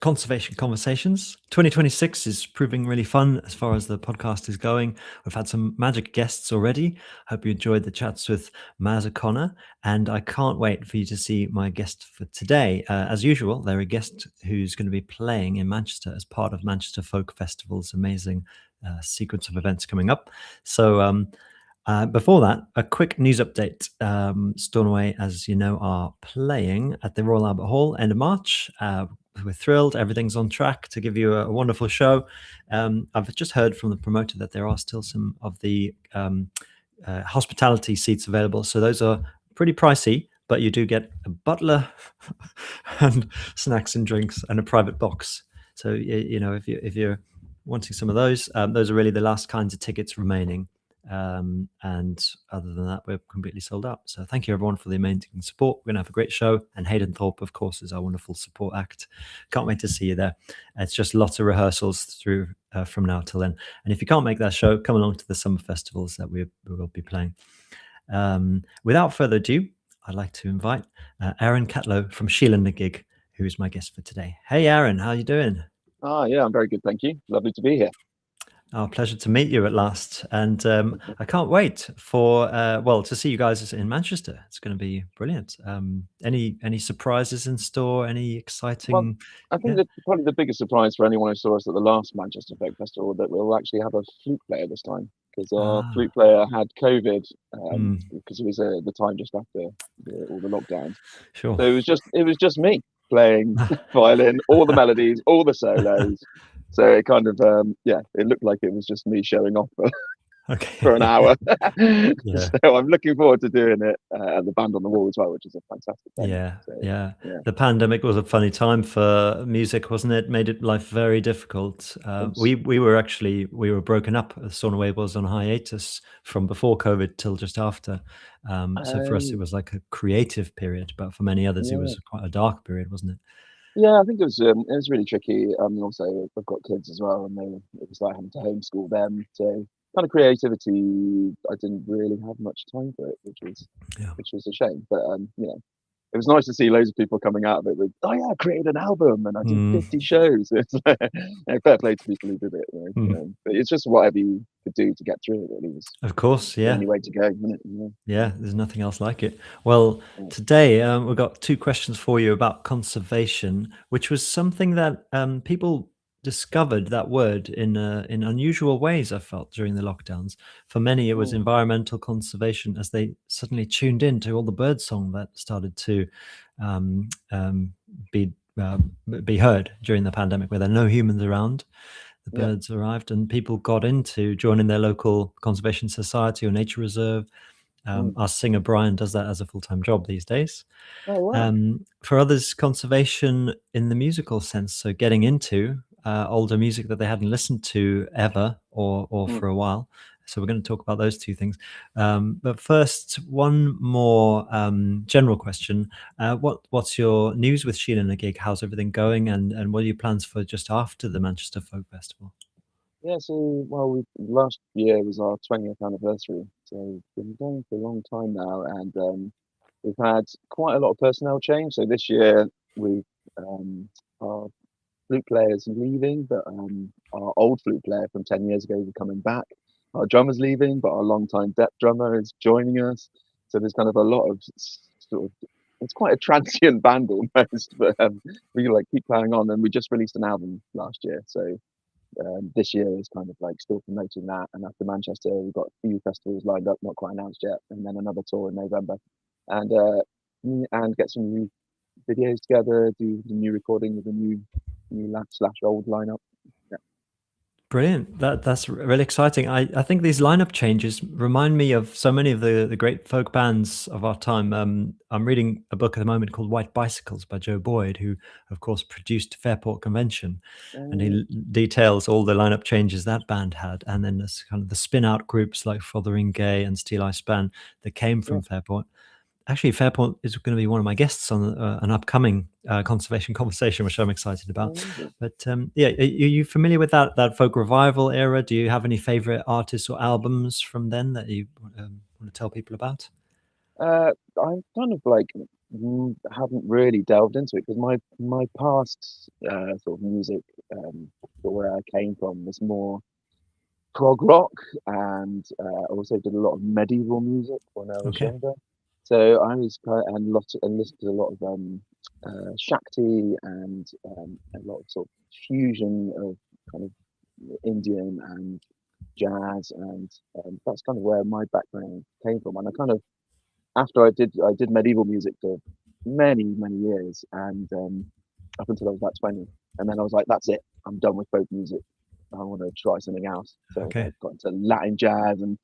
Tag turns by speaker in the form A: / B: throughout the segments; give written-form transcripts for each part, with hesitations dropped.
A: Conservation Conversations. 2026 is proving really fun as far as the podcast is going. We've had some magic guests already. Hope you enjoyed the chats with Maz O'Connor, and I can't wait for you to see my guest for today. As usual, they're a guest who's going to be playing in Manchester as part of Manchester Folk Festival's amazing sequence of events coming up. So before that, a quick news update. Stornoway, as you know, are playing at the Royal Albert Hall end of March. We're thrilled. Everything's on track to give you a wonderful show. I've just heard from the promoter that there are still some of the hospitality seats available. So those are pretty pricey, but you do get a butler and snacks and drinks and a private box. So, if you're wanting some of those are really the last kinds of tickets remaining. And other than that, we're completely sold out. So thank you everyone for the amazing support. We're gonna have a great show, and Hayden Thorpe, of course, is our wonderful support act. Can't wait to see you there. It's just lots of rehearsals through from now till then. And if you can't make that show, come along to the summer festivals that we will be playing. Without further ado, I'd like to invite Aaron Catlow from Sheelanagig, who is my guest for today. Hey Aaron, how are you doing?
B: Yeah, I'm very good, thank you. Lovely to be here.
A: Our pleasure to meet you at last, and I can't wait for to see you guys in Manchester. It's going to be brilliant. Any surprises in store? Any
B: Well,
A: exciting?
B: I think
A: Yeah.
B: that probably the biggest surprise for anyone who saw us at the last Manchester Folk Festival that we'll actually have a flute player this time, because our
A: Ah.
B: flute player had COVID
A: Mm,
B: because it was the time just after all the lockdowns.
A: sure.
B: So it was just me playing violin, all the melodies, all the solos. So it kind of it looked like it was just me showing off for an
A: Okay.
B: hour.
A: Yeah.
B: So I'm looking forward to doing it at the Band on the Wall as well, which is a fantastic venue.
A: Yeah,
B: So
A: yeah.
B: yeah,
A: The pandemic was a funny time for music, wasn't it? Made it life very difficult.
B: it's,
A: We were broken up. Stornoway was on hiatus from before COVID till just after. So for us, it
B: um,
A: was like a creative period, but for many others, it
B: yeah,
A: was quite a dark period, wasn't it?
B: yeah. I think it was really tricky. Also I've got kids as well, and it was like having to homeschool them. So kind of creativity, I didn't really have much time for it,
A: Yeah.
B: which was a shame. But it was nice to see loads of people coming out of it with, oh yeah, I created an album and I did
A: Mm,
B: 50 shows. It's like, fair play to people who did it.
A: mm.
B: But it's just whatever you could do to get through it. Really was
A: Of course,
B: the
A: yeah.
B: only way to go, wasn't it?
A: Yeah, there's nothing else like it. Well,
B: Yeah.
A: today we've got two questions for you about conservation, which was something that people discovered that word in unusual ways. I felt during the lockdowns. For many, it was
B: Mm,
A: environmental conservation as they suddenly tuned in to all the birdsong that started to um, um, be uh, be heard during the pandemic, where there are no humans around. The
B: yeah.
A: birds arrived, and people got into joining their local conservation society or nature reserve.
B: Mm.
A: Our singer Brian does that as a full-time job these days.
B: Oh wow.
A: For others, conservation in the musical sense, so getting into older music that they hadn't listened to ever or
B: Mm.
A: for a while. So we're going to talk about those two things. But first, one more general question: what's your news with Sheelanagig? How's everything going, and what are your plans for just after the Manchester Folk Festival?
B: Yeah, so well, last year was our 20th anniversary, so we've been going for a long time now, and we've had quite a lot of personnel change. So this year we've our flute player is leaving, but our old flute player from 10 years ago is coming back. Our drummer's leaving, but our longtime depth drummer is joining us. So there's kind of a lot of sort of, it's quite a transient band almost, but we like keep playing on. And we just released an album last year, so this year is kind of like still promoting that. And after Manchester, we've got a few festivals lined up, not quite announced yet, and then another tour in November, and and get some new videos together, do the new recording with the new old lineup. Yeah.
A: Brilliant. That's really exciting. I think these lineup changes remind me of so many of the great folk bands of our time. I'm reading a book at the moment called White Bicycles by Joe Boyd, who, of course, produced Fairport Convention, and he
B: Um,
A: details all the lineup changes that band had, and then there's kind of the spin-out groups like Fotheringay and Steel Eye Span that came
B: yeah.
A: from Fairport. Actually, Fairport is going to be one of my guests on an upcoming conservation conversation, which I'm excited about.
B: Amazing.
A: But yeah, are you familiar with that folk revival era? Do you have any favorite artists or albums from then that you want to tell people about?
B: I'm kind of like haven't really delved into it because my past sort of music, sort of where I came from, was more prog rock, and I also did a lot of medieval music when I was
A: Okay.
B: younger. So I was quite and listened to a lot of Shakti and a lot of sort of fusion of kind of Indian and jazz, and that's kind of where my background came from. And I kind of after I did medieval music for many years, and up until I was about 20, and then I was like, that's it, I'm done with folk music. I want to try something else. So I
A: Okay.
B: got into Latin jazz and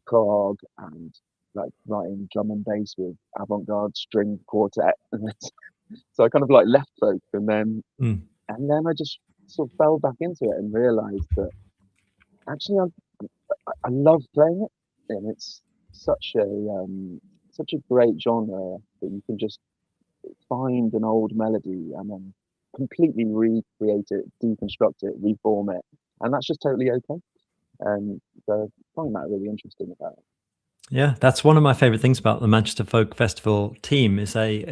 B: prog and like writing drum and bass with avant-garde string quartet. So I kind of like left folk,
A: Mm.
B: and then I just sort of fell back into it and realized that actually I love playing it, and it's such a such a great genre that you can just find an old melody and then completely recreate it, deconstruct it, reform it, and that's just totally okay. So I find that really interesting about it.
A: Yeah, that's one of my favorite things about the Manchester Folk Festival team is they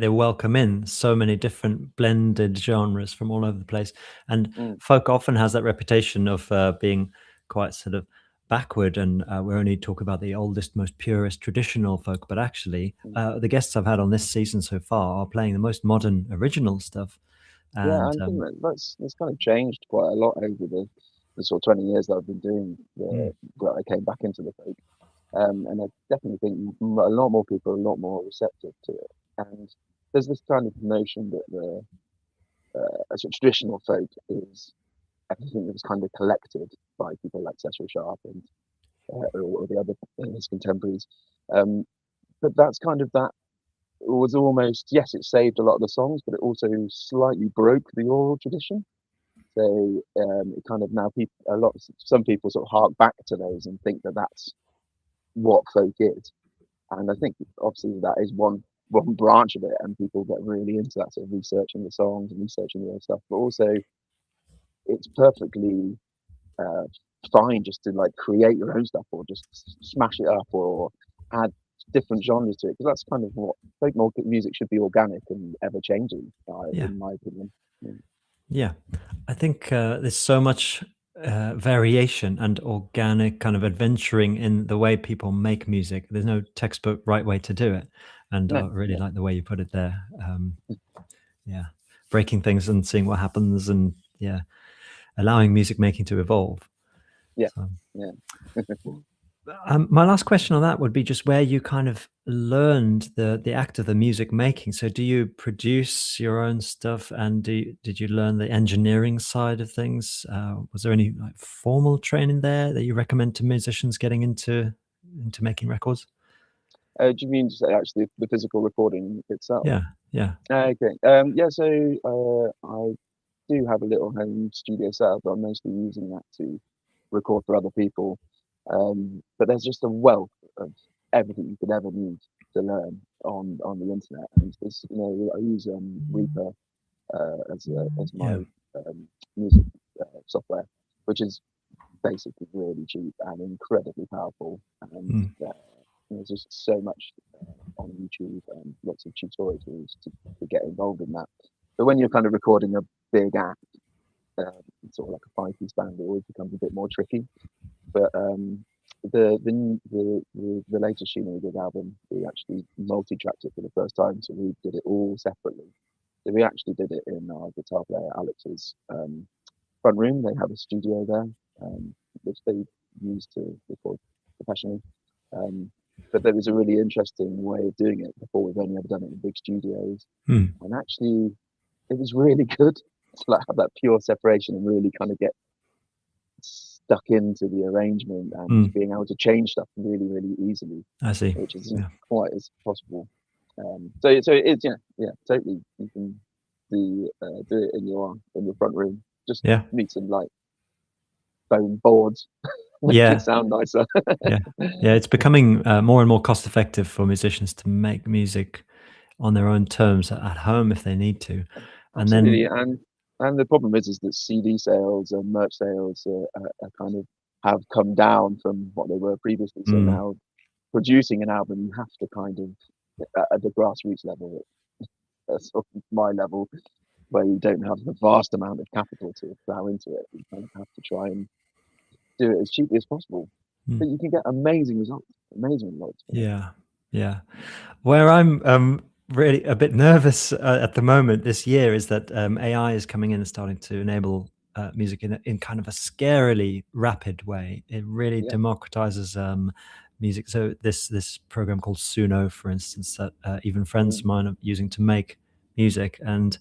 A: welcome in so many different blended genres from all over the place. And
B: Mm,
A: folk often has that reputation of being quite sort of backward, and we only talk about the oldest, most purest traditional folk. But actually,
B: mm.
A: the guests I've had on this season so far are playing the most modern, original stuff.
B: Yeah,
A: And
B: I think that's kind of changed quite a lot over the sort of 20 years that I've been doing that I came back into the folk. And I definitely think a lot more people are a lot more receptive to it. And there's this kind of notion that the a sort of traditional folk is everything that was kind of collected by people like Cecil Sharp and or the other his contemporaries. Um, but that's kind of that was almost yes, it saved a lot of the songs, but it also slightly broke the oral tradition. So it kind of now people some people sort of hark back to those and think that that's what folk is. And I think obviously that is one branch of it, and people get really into that sort of researching the songs and researching the other stuff. But also, it's perfectly uh, fine just to like create your own stuff or just smash it up or add different genres to it because that's kind of what folk music should be: organic and ever changing,
A: yeah,
B: in my opinion. Yeah.
A: yeah. I think there's so much variation and organic kind of adventuring in the way people make music. There's no textbook right way to do it, and
B: No,
A: I really
B: yeah,
A: like the way you put it there. Yeah, breaking things and seeing what happens, and yeah, allowing music making to evolve.
B: yeah,
A: So,
B: yeah.
A: my last question on that would be just where you kind of learned the act of the music making. So, do you produce your own stuff, and did you learn the engineering side of things? Was there any like formal training there that you recommend to musicians getting into making records?
B: Do you mean to say actually the physical recording itself?
A: Yeah, yeah,
B: Okay. Yeah. So I do have a little home studio setup, but I'm mostly using that to record for other people. But there's just a wealth of everything you could ever need to learn on the internet, and it's, I use Reaper as
A: yeah.
B: my music software, which is basically really cheap and incredibly powerful. And
A: Mm,
B: there's just so much on YouTube and lots of tutorials to get involved in that. But when you're kind of recording a big act, sort of like a five-piece band, it always becomes a bit more tricky. But the latest Sheelanagig album, we actually multi-tracked it for the first time, so we did it all separately. So we actually did it in our guitar player Alex's front room. They have a studio there, which they use to record professionally. Um, but there was a really interesting way of doing it before. We've only ever done it in big studios,
A: mm,
B: and actually, it was really good to like have that pure separation and really kind of get stuck into the arrangement and
A: mm.
B: being able to change stuff really easily,
A: I see.
B: which isn't
A: Yeah,
B: quite as possible. So it's yeah, totally. You can do it in your front room. Just
A: yeah,
B: need some like foam boards, make it
A: yeah.
B: sound nicer.
A: Yeah. Yeah, it's becoming, more and more cost effective for musicians to make music on their own terms at home if they need to. And
B: Absolutely,
A: then
B: and the problem is that CD sales and merch sales are kind of have come down from what they were previously. So
A: mm,
B: now producing an album, you have to kind of at the grassroots level, at sort of my level, where you don't have the vast amount of capital to plow into it. You kind of have to try and do it as cheaply as possible,
A: Mm.
B: but you can get amazing results from it.
A: Yeah, yeah. Where I'm really a bit nervous at the moment this year is that AI is coming in and starting to enable music in kind of a scarily rapid way. It really
B: Yeah.
A: democratizes music. So this program called Suno, for instance, that even friends
B: Mm,
A: of mine are using to make music, and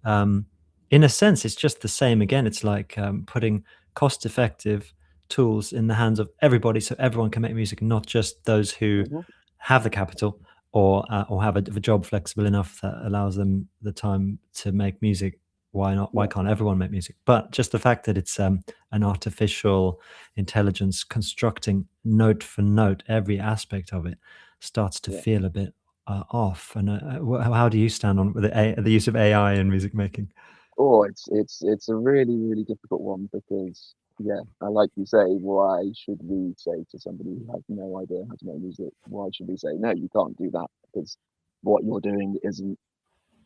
A: um, in a sense, it's just the same again. It's like putting cost-effective tools in the hands of everybody, so everyone can make music, not just those who
B: mhm.
A: have the capital or have a job flexible enough that allows them the time to make music. Why not? Why
B: Yeah,
A: can't everyone make music? But just the fact that it's an artificial intelligence constructing note for note every aspect of it starts to
B: yeah.
A: feel a bit off. And how do you stand on the use of AI in music making?
B: Oh, it's a really, really difficult one because, yeah, I like you say, why should we say to somebody who has no idea how to make music, why should we say, no, you can't do that because what you're doing isn't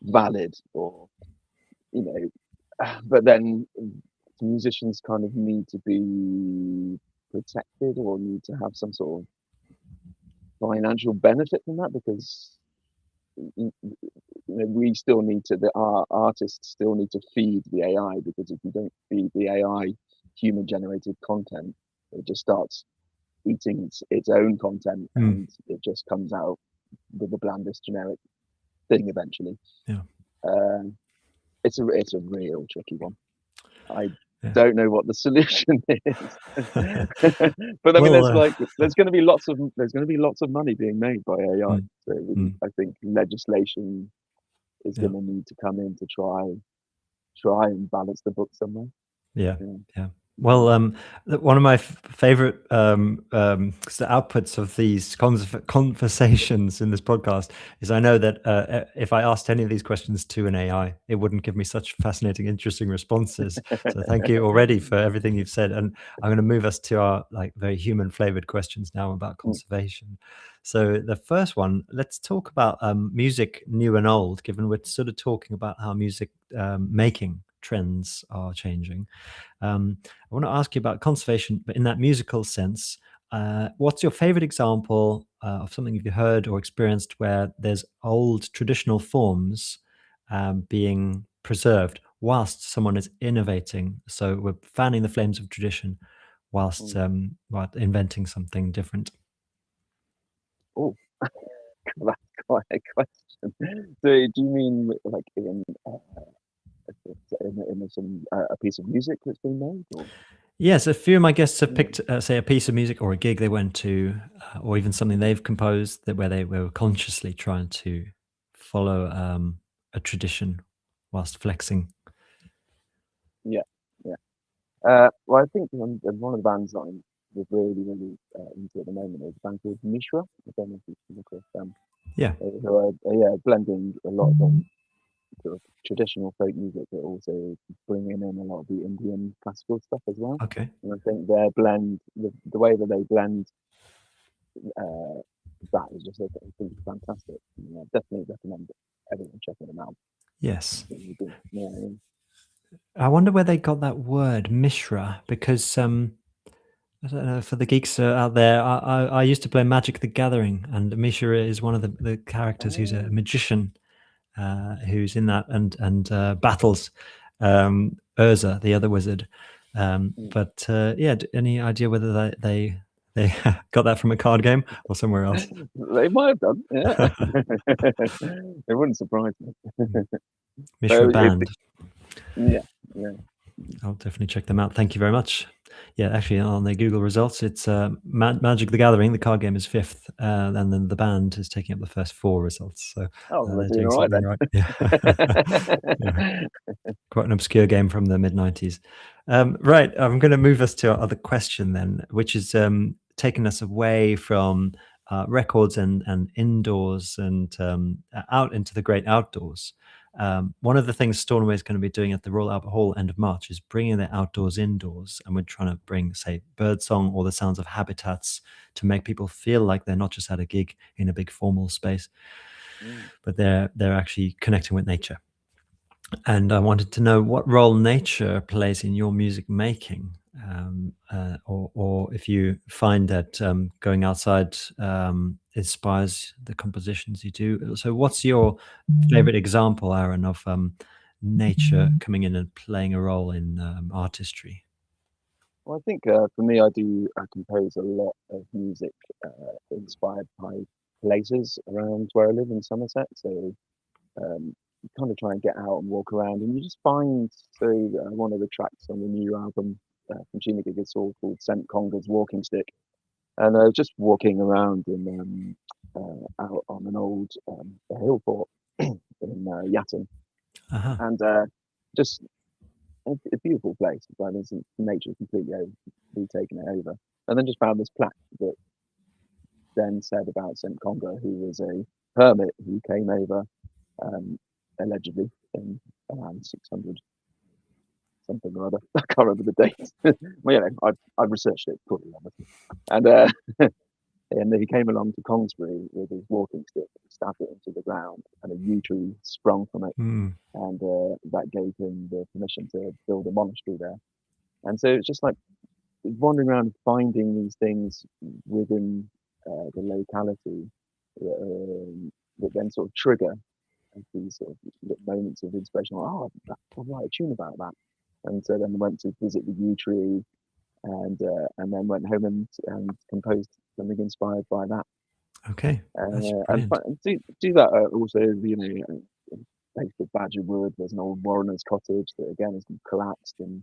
B: valid or, you know, but then musicians kind of need to be protected or need to have some sort of financial benefit from that because we still need to our artists still need to feed the AI because if you don't feed the AI human generated content, it just starts eating its own content
A: Mm,
B: and it just comes out with the blandest generic thing eventually.
A: yeah,
B: Um, it's a real tricky one. I
A: yeah.
B: don't know what the solution is, but I mean,
A: Well,
B: there's going to be lots of money being made by AI.
A: mm,
B: So
A: mm,
B: I think legislation is
A: yeah.
B: going to need to come in to try and balance the book somewhere.
A: Yeah,
B: Yeah.
A: yeah.
B: Mhm.
A: Well, one of my favorite outputs of these conversations in this podcast is I know that if I asked any of these questions to an AI, it wouldn't give me such fascinating, interesting responses. So thank you already for everything you've said, and I'm going to move us to our like very human flavored questions now about
B: Mm,
A: conservation. So the first one, let's talk about music, new and old. Given we're sort of talking about how music making trends are changing. I want to ask you about conservation, but in that musical sense. What's your favorite example of something you've heard or experienced where there's old traditional forms being preserved whilst someone is innovating? So we're fanning the flames of tradition
B: mm.
A: while inventing something different.
B: Oh, that's quite a question. So, do you mean like in some a piece of music that's been made, or
A: Yes, a few of my guests have
B: mm,
A: picked, say, a piece of music or a gig they went to, or even something
B: mhm.
A: they've composed that where they were consciously trying to follow a tradition whilst flexing.
B: Yeah, yeah. Well, I think one of the bands that I'm really into at the moment is a band called Mishra. I don't know if you've come across them.
A: Yeah.
B: Who are yeah blending a lot of sort of traditional folk music, but also bringing in a lot of the Indian classical stuff as well.
A: Okay.
B: And I think their blend, the way that they blend uh, that is just, I think, fantastic. Yeah, definitely recommend everyone checking them out.
A: Yes.
B: Really good. Yeah,
A: I wonder where they got that word Mishra because I don't know for the geeks out there. I used to play Magic: The Gathering, and Mishra is one of the characters who's a
B: oh,
A: magician who's in that and battles Urza, the other wizard.
B: mm.
A: But yeah, any idea whether they got that from a card game or somewhere else?
B: They might have done. Yeah, it wouldn't surprise me.
A: Mm. Mishra
B: So
A: Band.
B: yeah, yeah.
A: I'll definitely check them out. Thank you very much. Yeah, actually, on the Google results, it's Magic: The Gathering. The card game is fifth, and then the band is taking up the first four results. So
B: Oh, they're
A: they're
B: doing
A: doing
B: all right
A: something
B: then.
A: right. Yeah, yeah. Quite an obscure game from the mid 90s. Right, I'm going to move us to our other question then, which is taking us away from records and indoors and out into the great outdoors. One of the things Stornoway is going to be doing at the Royal Albert Hall end of March is bringing the outdoors indoors, and we're trying to bring, say, birdsong or the sounds of habitats to make people feel like they're not just at a gig in a big formal space,
B: Mm.
A: but they're actually connecting with nature. And I wanted to know what role nature plays in your music making, or if you find that going outside inspires the compositions you do. So, what's your favorite example, Aaron, of nature coming in and playing a role in artistry?
B: Well, I think for me, I compose a lot of music inspired by places around where I live in Somerset. So you kind of try and get out and walk around, and you just find one of the tracks on the new album from Sheelanagig is all called St Conga's Walking Stick, and just walking around in out on an old a hill fort in Yatton,
A: Uh-huh.
B: and just a beautiful place. Like there's nature completely taken it over, and then just found this plaque that then said about St Conga, who was a hermit who came over um, allegedly in around 600 something or other. I can't remember the date. Well, I've researched it fully, obviously. And and he came along to Congsbury with his walking stick, stabbed it into the ground, and a yew tree sprung from it,
A: Mm,
B: and that gave him the permission to build a monastery there. And so it's just like wandering around finding these things within the locality that then sort of trigger these sort of little moments of inspiration. Like, oh, I'll write a tune about that. And so then I went to visit the yew tree, and then went home and composed something inspired by that.
A: okay, that's brilliant.
B: And do that also, in a place called Badger Wood. There's an old Warrener's cottage that again has collapsed and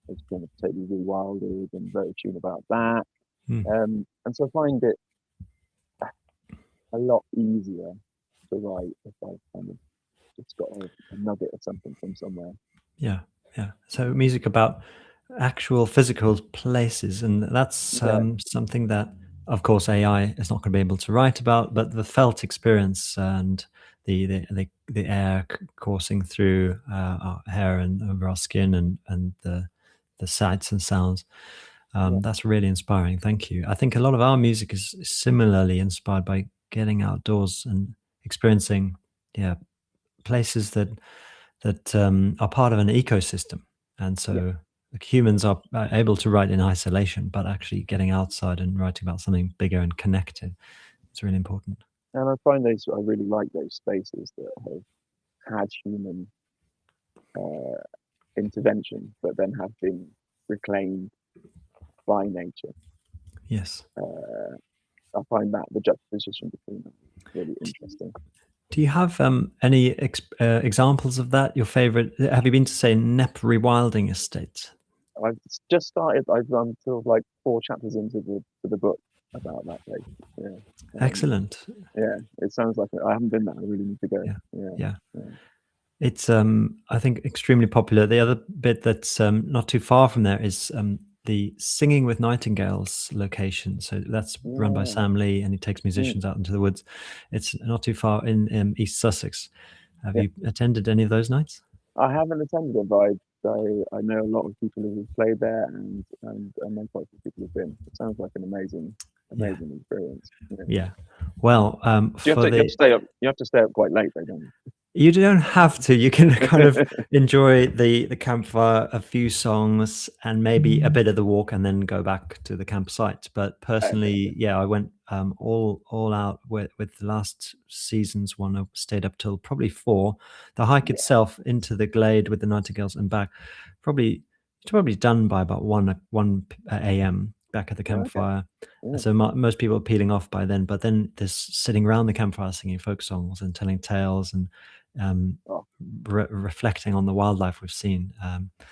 B: it's been totally rewilded, and wrote a tune about that.
A: Mm,
B: And so I find it a lot easier to write if I've kind of just got a nugget of something from somewhere.
A: yeah, yeah. So music about actual physical places, and that's
B: Yeah,
A: something that, of course, AI is not going to be able to write about, but the felt experience and the air coursing through our hair and over our skin, and the sights and sounds.
B: yeah,
A: That's really inspiring. Thank you. I think a lot of our music is similarly inspired by getting outdoors and experiencing, yeah, places that are part of an ecosystem, and
B: yeah.
A: so like, humans are able to write in isolation, but actually getting outside and writing about something bigger and connected is really important.
B: And I find I really like those spaces that have had human uh, intervention, but then have been reclaimed by nature.
A: Yes.
B: Uh, I find that the juxtaposition between them is really
A: D-
B: interesting.
A: Do you have any examples of that? Your favorite? Have you been to, say, Nep Rewilding Estate?
B: I've just started. I'm sort of like 4 chapters into the book about that place. Yeah,
A: Excellent.
B: yeah. It sounds like I haven't been there. I really need to go.
A: Yeah.
B: Yeah,
A: Yeah.
B: yeah,
A: It's I think extremely popular. The other bit that's not too far from there is the Singing with Nightingales location. So that's run by
B: yeah.
A: Sam Lee, and he takes
B: Mm,
A: musicians out into the woods. It's not too far in East Sussex. Have
B: yeah.
A: you attended any of those nights?
B: I haven't attended it, but I know a lot of people who've played there, and I know quite a few people who've been. It sounds like an
A: Yeah,
B: amazing experience. Yeah.
A: yeah. Well,
B: Do
A: for
B: you have
A: the
B: to stay up? You have to stay up quite late, though, don't
A: You don't have to. You can kind of
B: you?
A: enjoy the campfire, a few songs, and maybe a bit of the walk, and then go back to the campsite. But
B: Okay.
A: personally, yeah, I went all out with the last season's one. I stayed up till probably 4. The hike
B: Yeah.
A: itself into the glade with the nightingales and back, probably it's probably done by about 1 a.m. back at the
B: Okay.
A: campfire.
B: Yeah.
A: So most people are peeling off by then. But then there's sitting around the campfire singing folk songs and telling tales and um,
B: Oh,
A: reflecting on the wildlife we've seen.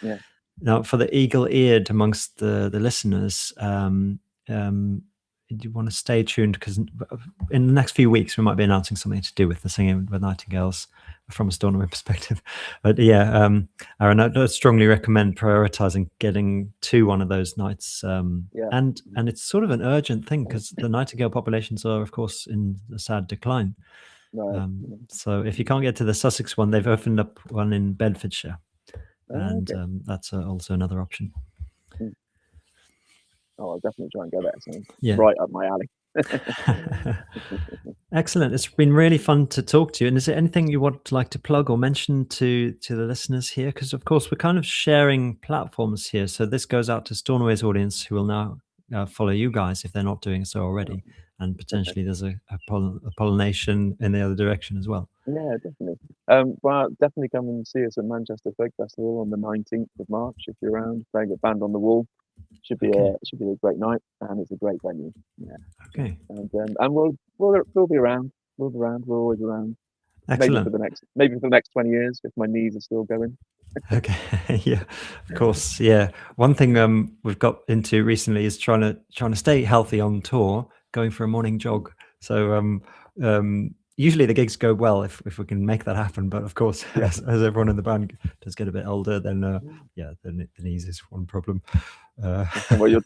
B: yeah.
A: Now, for the eagle-eared amongst the listeners, um, you want to stay tuned because in the next few weeks we might be announcing something to do with the singing with nightingales from a Stornoway perspective. But yeah, Aaron, I'd strongly recommend prioritizing getting to one of those nights.
B: Yeah.
A: And it's sort of an urgent thing because the nightingale populations are, of course, in a sad decline.
B: No.
A: So if you can't get to the Sussex one, they've opened up one in Bedfordshire,
B: Oh,
A: and
B: okay.
A: that's also another option.
B: Mm. Oh, I'll definitely try and go there. Sounds
A: Yeah.
B: right up my alley.
A: Excellent. It's been really fun to talk to you. And is there anything you would like to plug or mention to the listeners here? Because of course we're kind of sharing platforms here. So this goes out to Stornoway's audience who will now follow you guys if they're not doing so
B: Oh,
A: already. And potentially there's a pollination in the other direction as well.
B: yeah, definitely. Well, definitely come and see us at Manchester Folk Festival on the 19th of March if you're around. Playing at Band on the Wall.
A: Okay.
B: Should be a great night, and it's a great venue. Yeah, yeah.
A: Okay.
B: And we'll be around. We'll be around. We're always around.
A: Excellent.
B: Maybe for the next 20 years if my knees are still going.
A: Okay. Yeah, of course. Yeah. One thing we've got into recently is trying to stay healthy on tour, going for a morning jog. So usually the gigs go well if we can make that happen. But of course,
B: Yeah.
A: as everyone in the band does get a bit older, then
B: Mm.
A: yeah, the knees is one problem.
B: Well, you're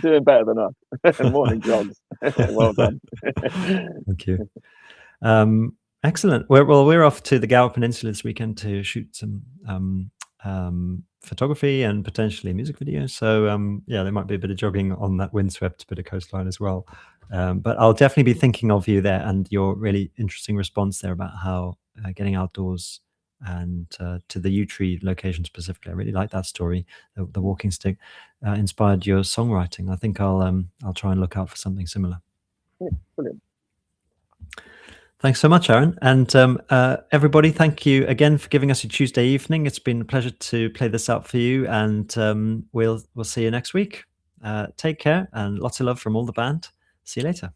B: doing better than us. Morning jogs. Well done.
A: Thank you. Excellent. We're off to the Gower Peninsula this weekend to shoot some photography and potentially music videos. So yeah, there might be a bit of jogging on that windswept bit of coastline as well. But I'll definitely be thinking of you there and your really interesting response there about how getting outdoors and to the yew tree location specifically. I really like that story. The walking stick inspired your songwriting. I think I'll try and look out for something similar.
B: Yeah, brilliant.
A: Thanks so much, Aaron. And everybody, thank you again for giving us your Tuesday evening. It's been a pleasure to play this out for you, and we'll see you next week. Take care, and lots of love from all the band. See you later.